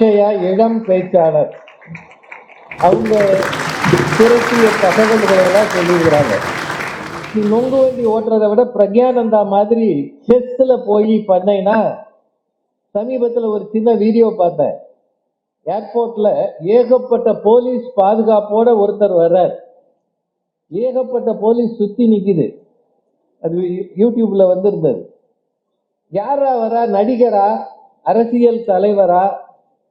அக்ஷயா இளம் பேச்சாளர், அவங்க திரட்டிய தகவல்களை எல்லாம் சொல்லியிருக்கிறாங்க. நீ நொங்கு வண்டி ஓட்டுறதை விட பிரக்யானந்தா மாதிரி செஸ்ல போய் பண்ணைனா, சமீபத்தில் ஒரு சின்ன வீடியோ பார்த்தேன். ஏர்போர்ட்ல ஏகப்பட்ட போலீஸ் பாதுகாப்போட ஒருத்தர் வர்றார். ஏகப்பட்ட போலீஸ் சுத்தி நிக்குது. அது யூடியூப்ல வந்திருந்தது. யாரா வரா? நடிகரா, அரசியல் தலைவரா,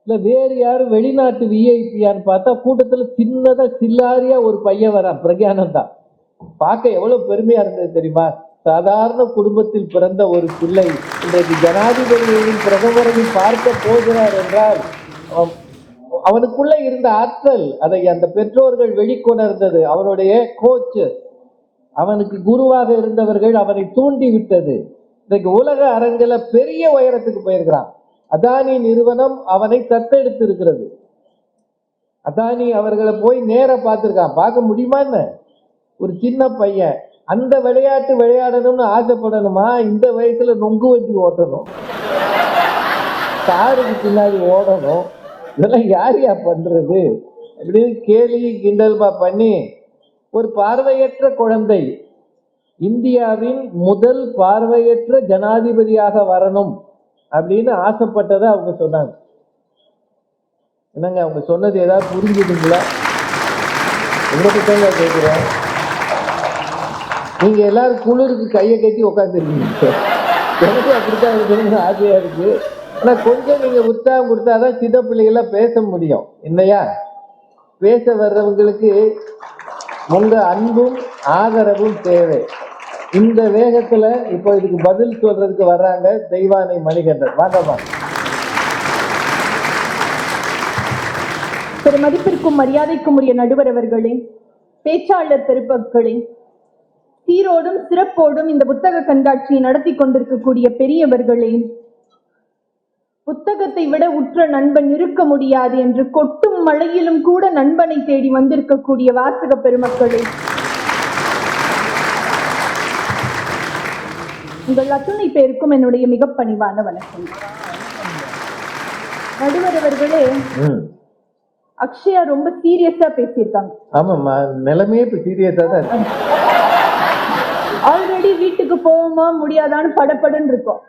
இல்ல வேறு யாரும் வெளிநாட்டு விஐபியான்னு பார்த்தா கூட்டத்துல சின்னதா சில்லாரியா ஒரு பையன் வரான், பிரக்யானந்தா. பார்க்க எவ்வளவு பெருமையா இருந்தது தெரியுமா? சாதாரண குடும்பத்தில் பிறந்த ஒரு பிள்ளை இன்றைக்கு ஜனாதிபதியையும் பிரதமரையும் பார்க்க போகிறார் என்றால் அவனுக்குள்ள இருந்த ஆற்றல், அதை அந்த பெற்றோர்கள் வெளிக்கொணர்ந்தது. அவனுடைய கோச், அவனுக்கு குருவாக இருந்தவர்கள் அவனை தூண்டி விட்டது. இன்றைக்கு உலக அரங்கில பெரிய உயரத்துக்கு போயிருக்கிறான். அதானி நிறுவனம் அவனை தத்தெடுத்து இருக்கிறது. அதானி அவர்களை போய் நேர பார்த்திருக்கான். பார்க்க முடியுமா என்ன? ஒரு சின்ன பையன் அந்த விளையாட்டு விளையாடணும்னு ஆசைப்படணுமா? இந்த வயசுல நொங்கு வண்டி ஓட்டணும், காருக்கு பின்னாடி ஓடணும், இதெல்லாம் யாரையா பண்றது அப்படின்னு கேலி கிண்டல்பா பண்ணி ஒரு பார்வையற்ற குழந்தை இந்தியாவின் முதல் பார்வையற்ற ஜனாதிபதியாக வரணும் அப்படின்னு ஆசைப்பட்டதை அவங்க சொன்னாங்க. என்னங்க அவங்க சொன்னது ஏதாவது புரிஞ்சுதுங்களா? உங்களுக்கு தான் கேட்கிறேன். நீங்க எல்லாரும் குளிருக்கு கையை கட்டி உட்காந்துருக்கீங்க. எனக்கு அப்படித்தான் இருக்கணும்னு ஆசையா இருக்கு. ஆனா கொஞ்சம் நீங்க உற்சாகம் கொடுத்தாதான் சின்ன பிள்ளைகள்லாம் பேச முடியும் இல்லையா? பேச வர்றவங்களுக்கு உங்க அன்பும் ஆதரவும் தேவை. இந்த வேகத்துல இப்போ இதுக்கு பதில் சொல்றதுக்கு வர்றாங்க தெய்வானை மணிகண்டன். வாங்கம்மா. மதிப்பிற்கும் மரியாதைக்கும் உரிய நடுவர் அவர்களே, பேச்சாளர் பெருமக்களே, சீரோடும் சிறப்போடும் இந்த புத்தக கண்காட்சியை நடத்தி கொண்டிருக்கக்கூடிய பெரியவர்களே, புத்தகத்தை விட உற்ற நண்பன் இருக்க முடியாது என்று கொட்டும் மழையிலும் கூட நண்பனை தேடி வந்திருக்கக்கூடிய வாசக பெருமக்களே, உங்கள் அத்துணை பேருக்கும் என்னுடைய மிக பணிவான வணக்கம். நடுவர் அவர்களே, அக்ஷயா ரொம்ப சீரியஸா பேசியிருக்காங்க. ஆமாம்மா, நிலைமையே இப்ப சீரியஸா தான் இருக்கு. ஆல்ரெடி வீட்டுக்கு போவோமா முடியாதான்னு படப்படன்னு இருக்கும்.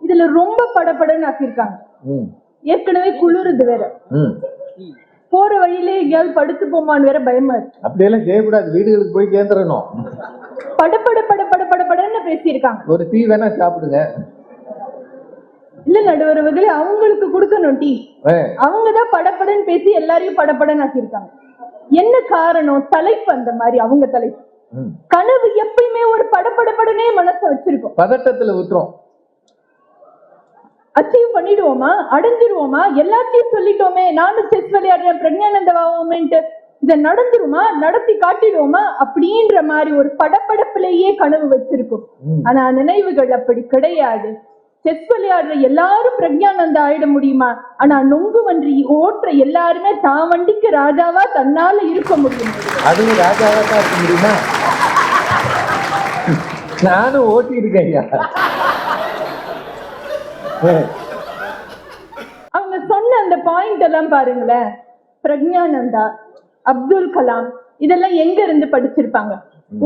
இதுல ரொம்ப படப்படன்னு ஆக்கியிருக்காங்க. ஏற்கனவே குளிருது வேற. போற வழியிலே எங்கேயாவது படுத்து போமான்னு வேற பயமா இருக்கு. அப்படியெல்லாம் செய்யக்கூடாது, வீடுகளுக்கு போய் சேர்ந்துடணும். படப்பட படப்பட படப்படன்னு பேசியிருக்காங்க. ஒரு டீ வேணா சாப்பிடுங்க. இல்ல நடுவர்களே, அவங்களுக்கு கொடுக்கணும் டீ. அவங்கதான் படப்படன்னு பேசி எல்லாரையும் படப்படன்னு ஆக்கியிருக்காங்க. என்ன காரணம்? தலைப்பு அந்த மாதிரி. அவங்க தலைப்பு கனவு எப்பயுமே ஒரு படப்படப்படனே மனச வச்சிருக்கும். பதட்டத்துல விட்டுரும். அச்சீவ் பண்ணிடுவோமா, அடைஞ்சிருவோமா, எல்லாத்தையும் சொல்லிட்டோமே, நானும் செஸ் விளையாடுறேன் பிரக்ஞானந்தவாவோமேன்ட்டு இதை நடந்துருமா, நடத்தி காட்டிடுவோமா அப்படின்ற மாதிரி ஒரு படப்படப்பிலேயே கனவு வச்சிருக்கும். ஆனா நினைவுகள் அப்படி கிடையாது. செஸ் விளையாடுற எல்லாரும் பிரக்ஞானந்தா ஆயிட முடியுமா? ஆனா நொங்கு வண்டி ஓட்டுற எல்லாருமே தான் வண்டிக்கு ராஜாவா தன்னால இருக்க முடியும். அதுவும் ராஜாவா தான் இருக்க முடியுமா? நானும் ஓட்டி இருக்கேன். அவங்க சொன்ன அந்த பாயிண்ட் எல்லாம் பாருங்களேன். பிரக்ஞானந்தா, அப்துல் கலாம் இதெல்லாம் எங்க இருந்து படிச்சிருப்பாங்க?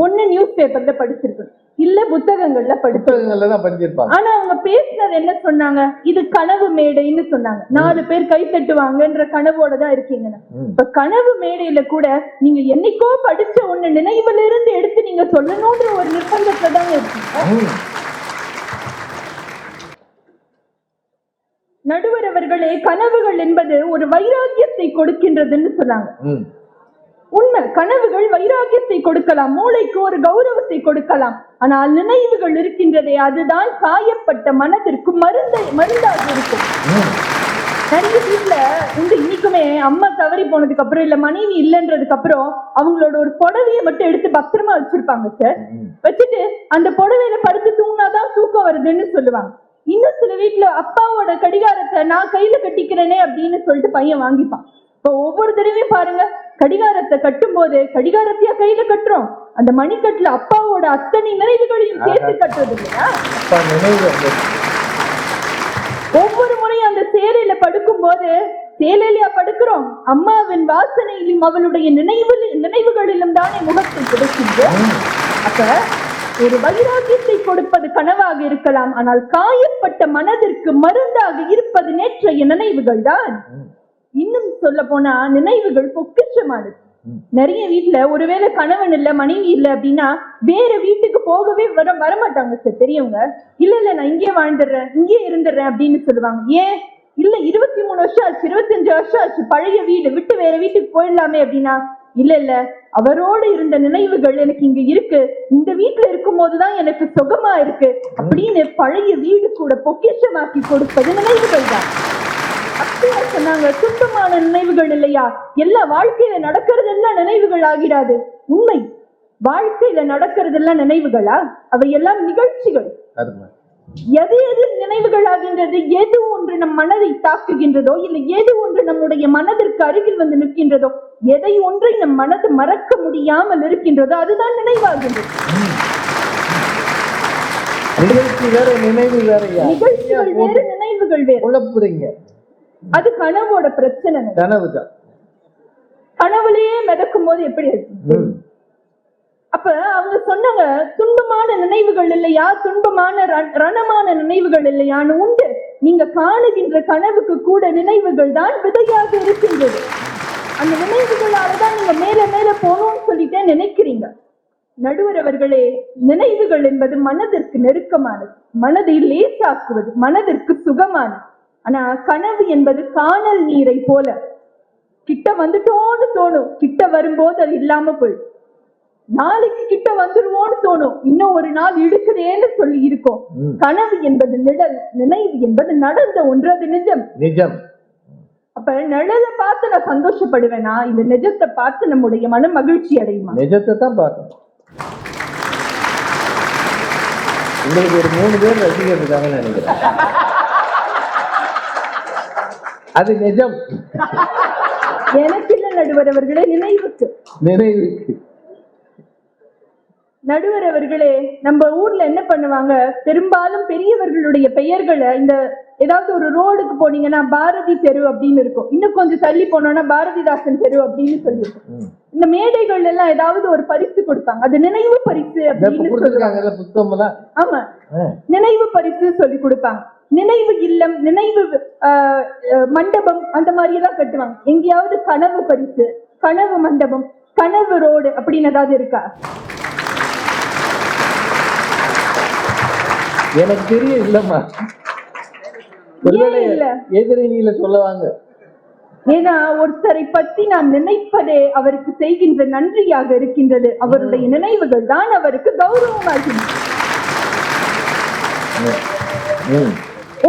ஒண்ணு நியூஸ் பேப்பர்ல படிச்சிருக்கணும், இல்ல புத்தகங்கள்ல படிச்சிருப்பாங்க. ஆனா அவங்க பேசினது என்ன சொன்னாங்க? இது கனவு மேடைன்னு சொன்னாங்க. 4 பேர் கை தட்டுவாங்கன்ற கனவோட தான் இருக்கீங்க. இப்ப கனவு மேடையில கூட நீங்க என்னைக்கோ படிச்ச ஒண்ணு நினைவுல இருந்து எடுத்து நீங்க சொல்லணும்ன்ற ஒரு நிர்பந்தத்துல தாங்க இருக்கீங்க. நடுவர் அவர்களே, கனவுகள் என்பது ஒரு வைராக்கியத்தை கொடுக்கின்றதுன்னு சொன்னாங்க. உண்மை, கனவுகள் வைராக்கியத்தை கொடுக்கலாம், மூளைக்கு ஒரு கௌரவத்தை கொடுக்கலாம். ஆனால் நினைவுகள் இருக்கின்றதே, அதுதான் காயப்பட்ட மனதிற்கு மருந்தாக இருக்கும். நிறைய வீட்டுல இன்னைக்குமே அம்மா தவறி போனதுக்கு அப்புறம் இல்ல மனைவி இல்லைன்றதுக்கு அப்புறம் அவங்களோட ஒரு புடவையை மட்டும் எடுத்து பத்திரமா வச்சிருப்பாங்க சார். வச்சுட்டு அந்த புடவையில படுத்து தூங்கினாதான் தூக்கம் வருதுன்னு சொல்லுவாங்க. இன்னும் சில வீட்டுல அப்பாவோட கடிகாரத்தை நான் கையில கட்டிக்கிறேனே அப்படின்னு சொல்லிட்டு பையன் வாங்கிப்பான். இப்போ ஒவ்வொரு தடவையும் பாருங்க, கடிகாரத்தை கட்டும் போது கடிகாரத்தையா கையில கட்டுறோம், அந்த மணிக்கட்டுல அப்பாவோட அத்தனை நினைவுகளையும் சேர்த்து கட்டுறது இல்லையா? ஒவ்வொரு முறையும் அந்த சேரையில படுக்கும் போது சேலையிலா படுக்கிறோம், அம்மாவின் வாசனையிலும் அவளுடைய நினைவுகளிலும் தானே முகத்தை கிடைக்கின்றோம். அப்ப ஒரு வைராகியத்தை கொடுப்பது கனவாக இருக்கலாம், ஆனால் காயப்பட்ட மனதிற்கு மருந்தாக இருப்பது நேற்றைய நினைவுகள் தான். இன்னும் சொல்ல போனா நினைவுகள் பொக்கிஷமானது. நிறைய வீட்டுல ஒருவேளை கணவன் இல்ல மனைவி இல்ல அப்படின்னா வேற வீட்டுக்கு போகவே வரமாட்டாங்க சார் பெரியவங்க. இல்ல நான் இங்கே வாழ்ந்துடுறேன், இங்கே இருந்துடுறேன் அப்படின்னு சொல்லுவாங்க. ஏன் இல்ல 23 வருஷம் ஆச்சு, 25 வருஷம் ஆச்சு, பழைய வீடு விட்டு வேற வீட்டுக்கு போயிடலாமே அப்படின்னா, இல்ல அவரோடு இருந்த நினைவுகள் எனக்கு இங்க இருக்கு, இந்த வீட்டுல இருக்கும் போதுதான் எனக்கு சுகமா இருக்கு அப்படின்னு பழைய வீடு கூட பொக்கிஷமாக்கி கொடுப்பது நினைவுகள் தான். அப்படியா சொன்னாங்க, துன்பமான நினைவுகள் இல்லையா, எல்லா வாழ்க்கையில நடக்கிறதெல்லாம் நினைவுகள் ஆகிறாது. உண்மை, வாழ்க்கையில நடக்கிறதெல்லாம் நினைவுகளா? அவை எல்லாம் நிகழ்ச்சிகள். எது எது நினைவுகள் ஆகின்றது? எது ஒன்று நம் மனதை தாக்குகின்றதோ, இல்லை எது ஒன்று நம்முடைய மனதிற்கு அருகில் வந்து நிற்கின்றதோ, எதை ஒன்றை நம் மனது மறக்க முடியாமல் இருக்கின்றதோ அதுதான் நினைவாகின்றது. நிகழ்ச்சி வேற, நினைவு வேறையா? நிகழ்ச்சிகள் வேறு, நினைவுகள் வேறு. குழப்புறீங்க. அது கனவோட பிரச்சனை. கனவுதான். கனவுலயே மிதக்கும் போது எப்படி இருக்கு? அப்ப அவங்க சொன்னாங்க, துன்பமான நினைவுகள் இல்லையா, துன்பமான ரணமான நினைவுகள் இல்லையான்னு உண்டு. நீங்க காணுகின்ற கனவுக்கு கூட நினைவுகள் தான் விதையாக இருக்கின்றது. அந்த நினைவுகளாலதான் நீங்க மேல மேல போகணும்னு சொல்லிட்டே நினைக்கிறீங்க. நடுவர் அவர்களே, நினைவுகள் என்பது மனதிற்கு நெருக்கமானது, மனதை லேசாக்குவது, மனதிற்கு சுகமானது. ஆனா கனவு என்பது காணல் நீரை போல, கிட்ட வந்துட்டோன்னு தோணும், கிட்ட வரும்போது அது இல்லாம போயிடும். நாளைக்கு கிட்ட வந்துருவோன்னு தோணும், இன்னும் ஒரு நாள் இழுக்குதேன்னு சொல்லி இருக்கும். கனவு என்பது நிழல், நினைவு என்பது நடந்த ஒன்று, அது நிஜம். நிஜம். அப்ப நிழலை பார்த்து நான் சந்தோஷப்படுவேனா, இந்த நிஜத்தை பார்த்து நம்முடைய மனம் மகிழ்ச்சி அடையுமா? நிஜத்தை தான் பார்க்கணும். உங்களுக்கு ஒரு 3 பேர் ரசிகர் இருக்காங்கன்னு நினைக்கிறேன். அது நிஜம். எனக்கு இல்ல நடுவர் அவர்களே, நினைவுக்கு. நினைவுக்கு. நடுவர் அவர்களே, நம்ம ஊர்ல என்ன பண்ணுவாங்க, பெரும்பாலும் பெரியவர்களுடைய பெயர்களை, இந்த ஏதாவது ஒரு ரோடுக்கு போனீங்கன்னா பாரதி தெரு அப்படின்னு இருக்கும், இன்னும் கொஞ்சம் தள்ளி போனோம்னா பாரதிதாசன் தெரு அப்படின்னு சொல்லியிருக்கோம். இந்த மேடைகள் எல்லாம் ஏதாவது ஒரு பரிசு கொடுப்பாங்க, அது நினைவு பரிசு அப்படின்னு சொல்லுவாங்க. ஆமா, நினைவு பரிசு சொல்லி கொடுப்பாங்க. நினைவு இல்லம், நினைவு மண்டபம் அந்த மாதிரி எல்லாம் கட்டுவாங்க. எங்கேயாவது கனவு பரிசு, கனவு மண்டபம், கனவு ரோடு அப்படின்னு ஏதாவது இருக்கா? எனக்கு தெரியும். இல்லம்மா, எதிரில சொல்லுவாங்க. ஏன்னா ஒருத்தரை பற்றி நாம் நினைப்பதே அவருக்கு செய்கின்ற நன்றியாக இருக்கின்றது. அவருடைய நினைவுகள் தான் அவருக்கு கௌரவமாகின்றது.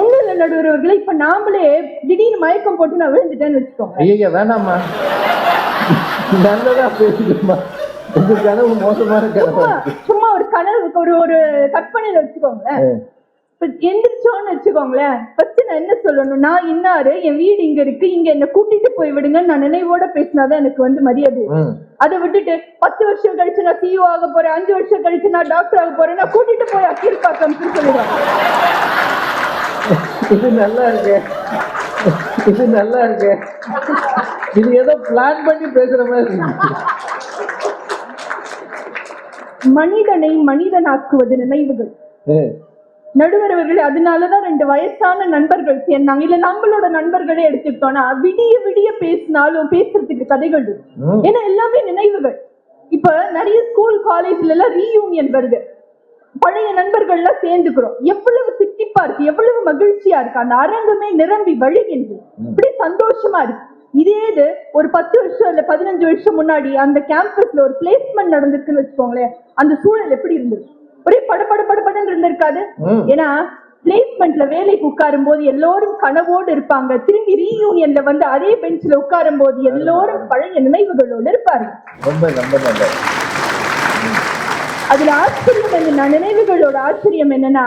ஒண்ணு நடுவர்களே, இப்ப நாமளே திடீர்னு மயக்கம் போட்டு நான் விழுந்துட்டேன்னு வச்சுக்கோங்க. ஐயா வேணாமா, நல்லதா பேசுமா, உங்க கனவு மோசமான கனவு. சும்மா ஒரு கனவு, ஒரு கற்பனையில வச்சுக்கோங்களேன். எந்திரிச்சோன்னு வச்சுக்கோங்களேன், ஃபர்ஸ்ட் நான் என்ன சொல்லணும், நான் இன்னாரு, என் வீடு இங்க இருக்கு, இங்க என்ன கூட்டிட்டு போய் விடுங்க, நான் நினைவோட பேசினாதான் எனக்கு வந்து மரியாதை. அதை விட்டுட்டு 10 வருஷம் கழிச்சு நான் CEO ஆக போறேன், 5 வருஷம் கழிச்சு நான் டாக்டர் ஆக போறேன், நான் கூட்டிட்டு போய் அக்கீழ்பாக்கம் சொல்லுவாங்க. இது நல்லா இருக்கு, இது நல்லா இருக்கு, இது ஏதோ பிளான் பண்ணி பேசுற மாதிரி. மனிதனை மனிதனாக்குவது நினைவுகள். நடுவர்கள், அதனாலதான் 2 வயசான நண்பர்கள் சேர்ந்தாங்க. இல்ல நம்மளோட நண்பர்களே எடுத்துக்கிட்டோம்னா விடிய விடிய பேசினாலும் பேசுறதுக்கு கதைகள், ஏன்னா எல்லாமே நினைவுகள். இப்ப நிறைய ஸ்கூல் காலேஜ்ல எல்லாம் ரீயூனியன் வருது, பழைய நண்பர்கள் எல்லாம் சேர்ந்துக்கிறோம். எவ்வளவு சிட்டிப்பா இருக்கு, எவ்வளவு மகிழ்ச்சியா இருக்கு, அந்த அரங்கமே நிரம்பி வழிகின்றது, இப்படி சந்தோஷமா இருக்கு. இதே இது ஒரு 10 வருஷம் இல்ல 15 வருஷம் முன்னாடி அந்த கேம்பஸ்ல ஒரு பிளேஸ்மெண்ட் நடந்துருக்குன்னு வச்சுக்கோங்களேன், அந்த சூழல் எப்படி இருந்தது? ஒரே படபடன்னு இருந்திருக்காது. ஏன்னா பிளேஸ்மெண்ட்ல வேலைக்கு உட்காரும் போது எல்லோரும் கனவோடு இருப்பாங்க, திரும்பி ரீயூனியன்ல வந்து அதே பெஞ்ச்ல உட்காரும் போது எல்லோரும் பழைய நினைவுகளோடு இருப்பாரு. அதுல ஆச்சரியம் என்னன்னா, நினைவுகளோட ஆச்சரியம் என்னன்னா,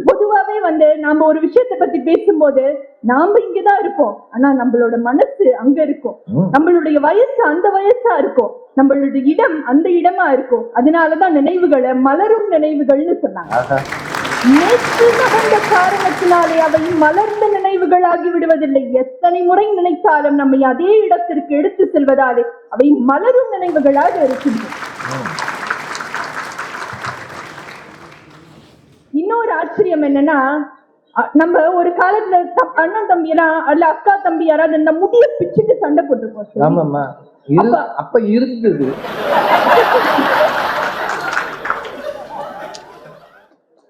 பொதுவாவே வந்து நாம ஒரு விஷயத்தை பத்தி பேசும்போது நாம இங்கதான் இருப்போம், ஆனா நம்மளோட மனசு அங்க இருக்கும், நம்மளுடைய வயசு அந்த வயசா இருக்கும், நம்மளுடைய இடம் அந்த இடமா இருக்கும். அதனாலதான் நினைவுகளை மலரும் நினைவுகள்னு சொன்னாங்க. நேற்று நகர்ந்த காரணத்தினாலே அவை மலர்ந்த நினைவுகளாகி விடுவதில்லை. எத்தனை முறை நினைத்தாலும் நம்மை அதே இடத்திற்கு எடுத்து செல்வதாலே அவை மலரும் நினைவுகளாக இருக்கின்றன. இன்னொரு ஆச்சரியம் என்னன்னா, நம்ம ஒரு காலத்துல அண்ணன் தம்பி எல்லாம் அல்ல அக்கா தம்பி யாராவது இந்த முடிய பிச்சுட்டு சண்டை போட்டுருப்போம். அப்ப இருந்தது.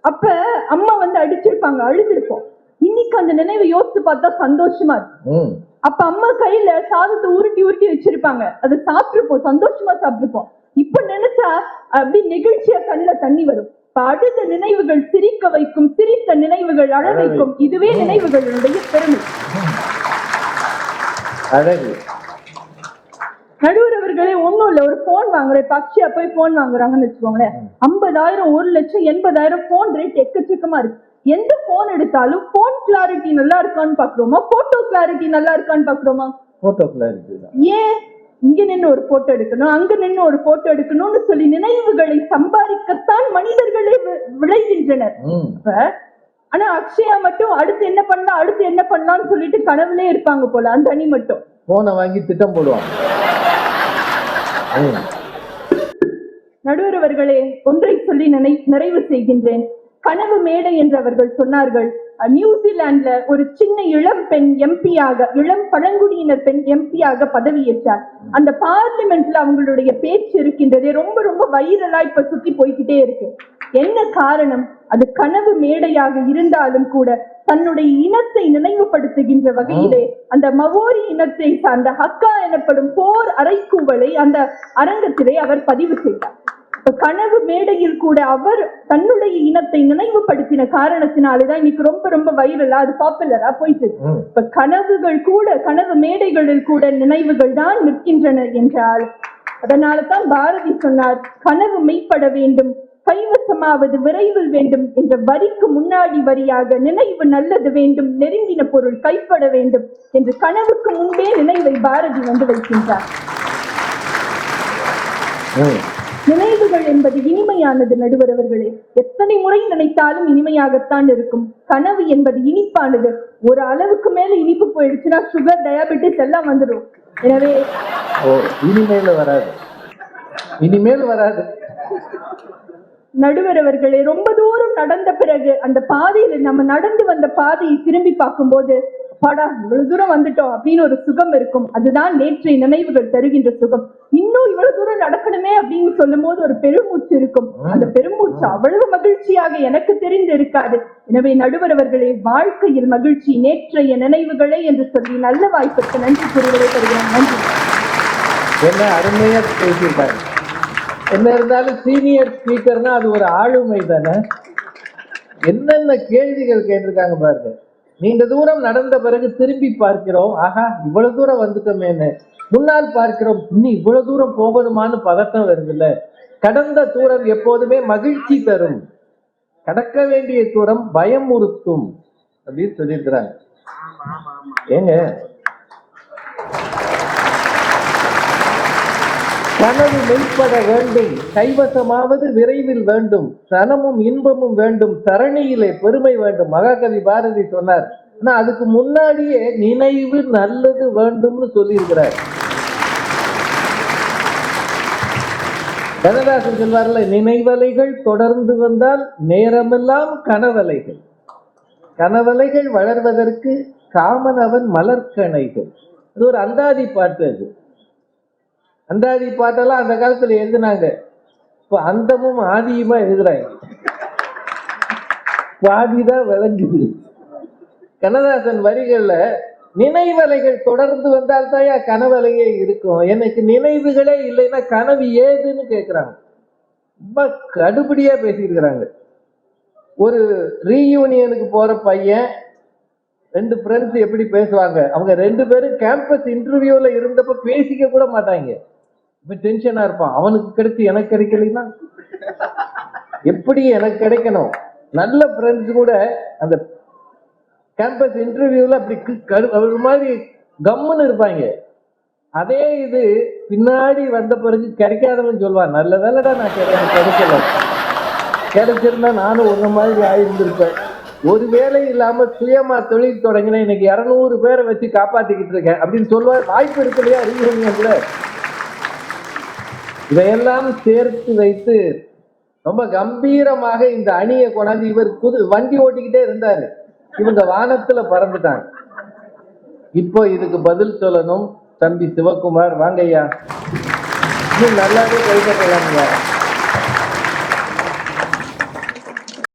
அப்ப அம்மா வந்து அடிச்சிருப்பாங்க, அழுதுருப்போம். இன்னைக்கு அந்த நினைவை யோசிச்சு பார்த்தா சந்தோஷமா இருக்கு. அப்ப அம்மா கையில சாதத்தை உருட்டி உருட்டி வச்சிருப்பாங்க, அதை சாப்பிட்டுருப்போம், சந்தோஷமா சாப்பிட்டுருப்போம். இப்ப நினைச்சா அப்படி நெகிழ்ச்சியா கண்ணுல தண்ணி வரும். அழுத நினைவுகள் சிரிக்க வைக்கும், சிரித்த நினைவுகள் அழ வைக்கும். இதுவே நினைவுகளுடைய பெருமை. நடுவர் அவர்களே, ஒண்ணும் இல்ல, ஒரு போன் வாங்குறேன், பக்ஷியா போய் போன் வாங்குறாங்கன்னு வச்சுக்கோங்களேன். 50,000 1,00,000 80,000 போன் ரேட் எக்கச்சக்கமா இருக்கு. எந்த போன் எடுத்தாலும் போன் கிளாரிட்டி நல்லா இருக்கான்னு பாக்குறோமா, போட்டோ கிளாரிட்டி நல்லா இருக்கான்னு பாக்குறோமா? Photo clarity. ஏன் இங்க நின்று ஒரு போட்டோ எடுக்கணும், அங்க நின்று ஒரு போட்டோ எடுக்கணும்னு சொல்லி நினைவுகளை சம்பாதிக்கத்தான் மனிதர்களே விளைகின்றனர். ஆனா அக்ஷயா மட்டும் அடுத்து என்ன பண்ணலாம் அடுத்து என்ன பண்ணலாம்னு சொல்லிட்டு கனவுலே இருப்பாங்க போல. அந்த அணி மட்டும் போனை வாங்கி திட்டம் போடுவாங்க. நடுவர் அவர்களே, ஒன்றை சொல்லி நிறைவு செய்கின்றேன். கனவு மேடை என்று அவர்கள் சொன்னார்கள். நியூசிலாந்துல ஒரு சின்ன இளம் பெண் எம்பியாக, இளம் பழங்குடியினர் பெண் எம்பியாக பதவியேற்றார். அந்த பார்லிமெண்ட்ல அவங்களுடைய பேச்சு இருக்கின்றதே ரொம்ப ரொம்ப வைரலா இப்ப சுத்தி போய்கிட்டே இருக்கு. என்ன காரணம்? அது கனவு மேடையாக இருந்தாலும் கூட தன்னுடைய இனத்தை நினைவுபடுத்துகின்ற வகையிலே அந்த மவோரி இனத்தை சார்ந்த ஹக்கா எனப்படும் போர் அறைக்கூவலை அந்த அரங்கத்திலே அவர் பதிவு செய்தார். கனவு மேடையில் கூட அவர் தன்னுடைய இனத்தை நினைவுபடுத்தின காரணத்தினாலேதான் இன்னைக்கு ரொம்ப ரொம்ப வைரலா அது பாப்புலரா போயிட்டு. இப்ப கனவுகள் கூட, கனவு மேடைகளில் கூட நினைவுகள் தான் நிற்கின்றன என்றால், அதனாலதான் பாரதி சொன்னார், கனவு மெய்ப்பட வேண்டும், கைவசமாவது விரைவில் வேண்டும் என்ற வரிக்கு முன்னாடி வரியாக நினைவு நல்லது வேண்டும், நெருங்கின பொருள் கைப்பட வேண்டும் என்று கனவுக்கு முன்பே நினைவை பாரதி வந்து வைக்கின்றார். நினைவுகள் என்பது இனிமையானது நடுவர் அவர்களே. எத்தனை முறை நினைத்தாலும் இனிமையாகத்தான் இருக்கும். கனவு என்பது இனிப்பானது. ஒரு அளவுக்கு மேல இனிப்பு போயிடுச்சுன்னா சுகர், டயாபெட்டிஸ் எல்லாம் வந்துடும். எனவே இனிமேல் வராது. நடுவர் அவர்களே, ரொம்ப தூரம் நடந்த பிறகு அந்த பாதையில நம்ம நடந்து வந்த பாதையை திரும்பி பார்க்கும் போது, பாடா இவ்வளவு தூரம் வந்துட்டோம் அப்படின்னு ஒரு சுகம் இருக்கும். அதுதான் நேற்றைய நினைவுகள் தருகின்ற சுகம். இன்னும் இவ்வளவு தூரம் நடக்கணுமே அப்படின்னு சொல்லும் போது ஒரு பெருமூச்சு இருக்கும். அந்த பெருமூச்சு அவ்வளவு மகிழ்ச்சியாக எனக்கு தெரிந்து இருக்காது. எனவே நடுவர் அவர்களே, வாழ்க்கையில் மகிழ்ச்சி நேற்றைய நினைவுகளே என்று சொல்லி நல்ல வாய்ப்பிற்கு நன்றி கூறுவதை தருகிறேன். நன்றி. என்ன அருமையா பேசியிருக்காங்க. என்ன இருந்தாலும் சீனியர் ஸ்பீக்கர்னா அது ஒரு ஆளுமை தானே. என்னென்ன கேள்விகள் கேட்டிருக்காங்க பாருங்க. நீண்ட தூரம் நடந்த பிறகு திரும்பி பார்க்கிறோம், ஆஹா இவ்வளவு தூரம் வந்துட்டோமேன்னு. முன்னால் பார்க்கிறோம், இன்னும் இவ்வளவு தூரம் போகணுமான்னு பதட்டம் வருதுல்ல. கடந்த தூரம் எப்போதுமே மகிழ்ச்சி தரும், கடக்க வேண்டிய தூரம் பயமுறுத்தும் அப்படின்னு சொல்லியிருக்கிறாங்க. ஏங்க, கனவு மெய்ப்பட வேண்டும், கைவசமாவது விரைவில் வேண்டும், சனமும் இன்பமும் வேண்டும், தரணியிலே பெருமை வேண்டும். மகாகவி பாரதி சொன்னார். ஆனா அதுக்கு முன்னாடியே நினைவு நல்லது வேண்டும்னு சொல்லி இருக்கிறார். கண்ணதாசன் சொல்வார்ல, நினைவலைகள் தொடர்ந்து வந்தால் நேரமெல்லாம் கனவலைகள், கனவலைகள் வளர்வதற்கு காமனவன் மலர்கணைகள். அது ஒரு அந்தாதி பாட்டு. அது அந்தாதி பாட்டெல்லாம் அந்த காலத்துல எழுதினாங்க. இப்ப அந்தமும் ஆதியுமா எழுதுறாங்க, பாதிதான் விளங்குது. கண்ணதாசன் வரிகள்ல நினைவலைகள் தொடர்ந்து வந்தால் தாயா கனவலையே இருக்கும். எனக்கு நினைவுகளே இல்லைன்னா கனவு ஏதுன்னு கேட்கிறாங்க. ரொம்ப கடுபடியா பேசியிருக்கிறாங்க. ஒரு ரீயூனியனுக்கு போற பையன், ரெண்டு ஃப்ரெண்ட்ஸ் எப்படி பேசுவாங்க, அவங்க ரெண்டு பேரும் கேம்பஸ் இன்டர்வியூல இருந்தப்ப பேசிக்க கூட மாட்டாங்க. இப்ப டென்ஷனா இருப்பான், அவனுக்கு கிடைச்சி எனக்கு கிடைக்கலைன்னா எப்படி எனக்கு கிடைக்கணும். நல்ல ஃப்ரெண்ட்ஸ் கூட அந்த கேம்பஸ் இன்டர்வியூல அப்படி ஒரு மாதிரி கம்முன்னு இருப்பாங்க. அதே இது பின்னாடி வந்த பிறகு கிடைக்காதவன் சொல்லுவான், நல்ல வேலைடா நான் கிடைக்கல. கிடைச்சிருந்தா நானும் உன்ன மாதிரி ஆயிருந்திருப்பேன். ஒரு வேலை இல்லாம சுயமா தொழில் தொடங்கின இன்னைக்கு 200 பேரை வச்சு காப்பாத்திக்கிட்டு இருக்கேன் அப்படின்னு சொல்லுவார். வாய்ப்பு இருக்கு இல்லையா ரீயூனியன்ல? இதையெல்லாம் சேர்த்து வைத்து ரொம்ப கம்பீரமாக இந்த அணியை கொண்டாந்து இவர் வண்டி ஓட்டிக்கிட்டே இருந்தாரு. இவங்க வானத்துல பறந்துட்டாங்க. இப்போ இதுக்கு பதில் சொல்லணும் தம்பி சிவகுமார். வாங்கய்யா, இன்னும் நல்லாவே கைப்பற்றலாம்யா.